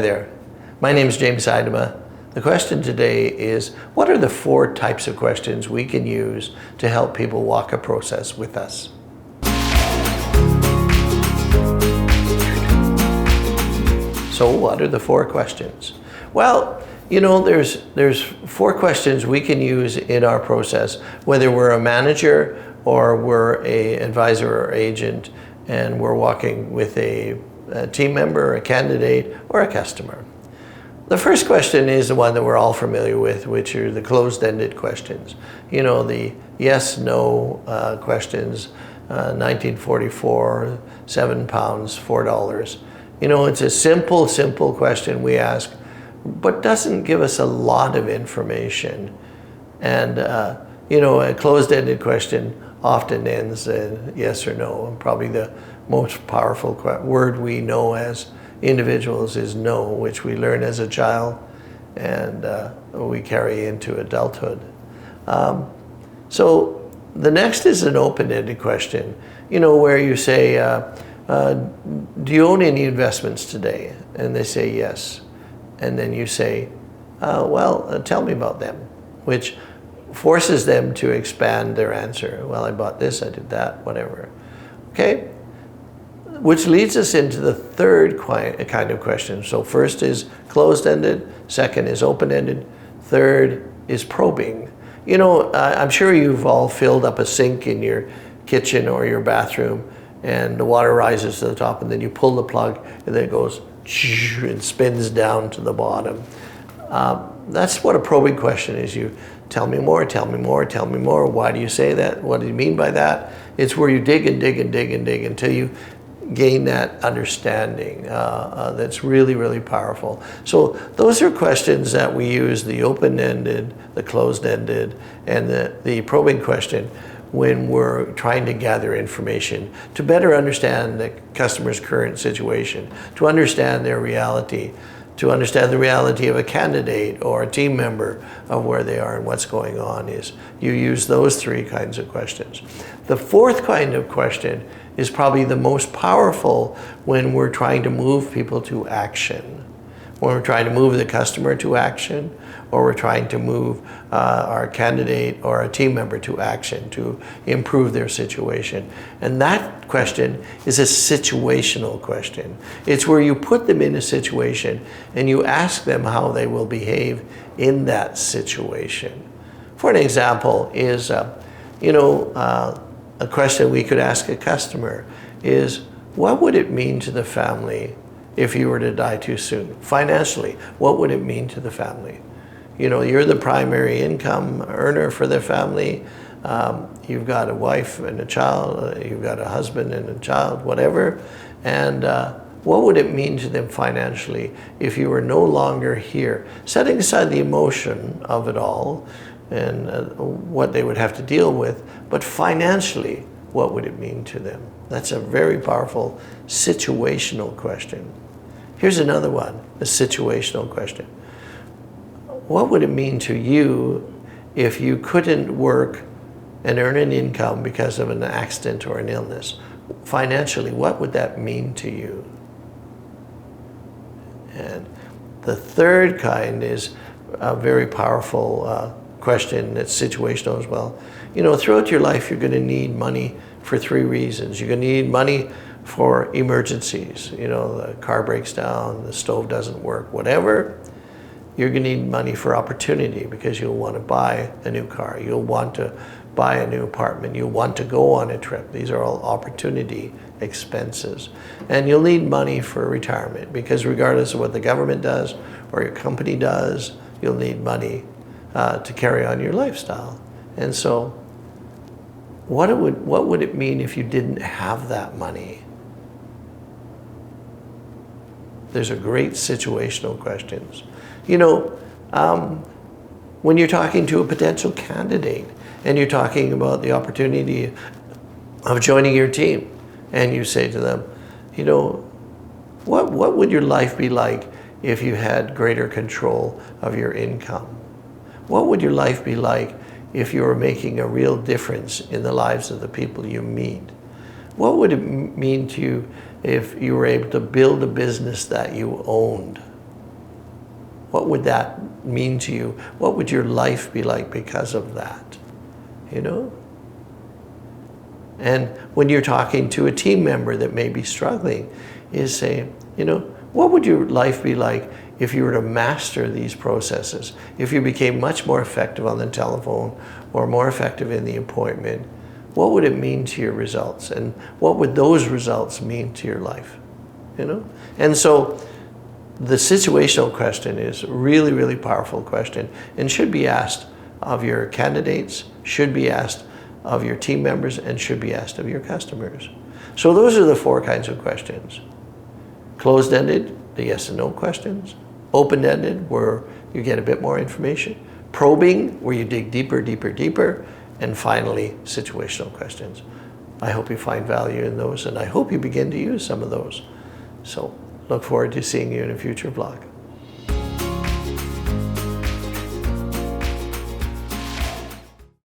Hi there. My name is James Idema. The question today is, what are the 4 types of questions we can use to help people walk a process with us? So what are the 4 questions? Well, there's 4 questions we can use in our process, whether we're a manager or we're an advisor or agent, and we're walking with a team member, a candidate, or a customer. The first question is the one that we're all familiar with, which are the closed-ended questions. The yes, no questions, 1944, £7, $4. It's a simple question we ask, but doesn't give us a lot of information. And, a closed-ended question often ends in yes or no. And probably the most powerful word we know as individuals is no, which we learn as a child and we carry into adulthood. So the next is an open-ended question, where you say, do you own any investments today? And they say yes. And then you say, tell me about them, which forces them to expand their answer. Well, I bought this, I did that, whatever. Okay? Which leads us into the third kind of question. So first is closed-ended, second is open-ended, third is probing. I'm sure you've all filled up a sink in your kitchen or your bathroom, and the water rises to the top, and then you pull the plug, and then it goes and spins down to the bottom. That's what a probing question is. You tell me more, tell me more, tell me more. Why do you say that? What do you mean by that? It's where you dig and dig and dig and dig until you gain that understanding that's really, really powerful. So those are questions that we use, the open-ended, the closed-ended, and the probing question, when we're trying to gather information to better understand the customer's current situation, to understand their reality, to understand the reality of a candidate or a team member of where they are and what's going on. Is you use those 3 kinds of questions. The 4th kind of question is probably the most powerful when we're trying to move people to action. When we're trying to move the customer to action, or we're trying to move our candidate or a team member to action to improve their situation. And that question is a situational question. It's where you put them in a situation and you ask them how they will behave in that situation. For an example is, a question we could ask a customer is, what would it mean to the family if you were to die too soon? Financially, what would it mean to the family? You're the primary income earner for the family. You've got a wife and a child, you've got a husband and a child, whatever. And what would it mean to them financially if you were no longer here? Setting aside the emotion of it all and what they would have to deal with, but financially, what would it mean to them? That's a very powerful situational question. Here's another one, a situational question. What would it mean to you if you couldn't work and earn an income because of an accident or an illness? Financially, what would that mean to you? And the third kind is a very powerful question that's situational as well. Throughout your life, you're going to need money for 3 reasons. You're going to need money for emergencies. The car breaks down, the stove doesn't work, whatever. You're going to need money for opportunity because you'll want to buy a new car. You'll want to buy a new apartment. You'll want to go on a trip. These are all opportunity expenses. And you'll need money for retirement because regardless of what the government does or your company does, you'll need money to carry on your lifestyle. And so what would it mean if you didn't have that money? There's a great situational questions. When you're talking to a potential candidate and you're talking about the opportunity of joining your team, and you say to them, what would your life be like if you had greater control of your income? What would your life be like if you were making a real difference in the lives of the people you meet? What would it mean to you if you were able to build a business that you owned? What would that mean to you? What would your life be like because of that? You know? And when you're talking to a team member that may be struggling, is saying, you know, what would your life be like if you were to master these processes? If you became much more effective on the telephone or more effective in the appointment, what would it mean to your results? And what would those results mean to your life? You know? And so the situational question is a really, really powerful question and should be asked of your candidates, should be asked of your team members, and should be asked of your customers. So those are the 4 kinds of questions. Closed-ended, the yes and no questions. Open-ended, where you get a bit more information. Probing, where you dig deeper, deeper, deeper. And finally, situational questions. I hope you find value in those, and I hope you begin to use some of those. So look forward to seeing you in a future vlog.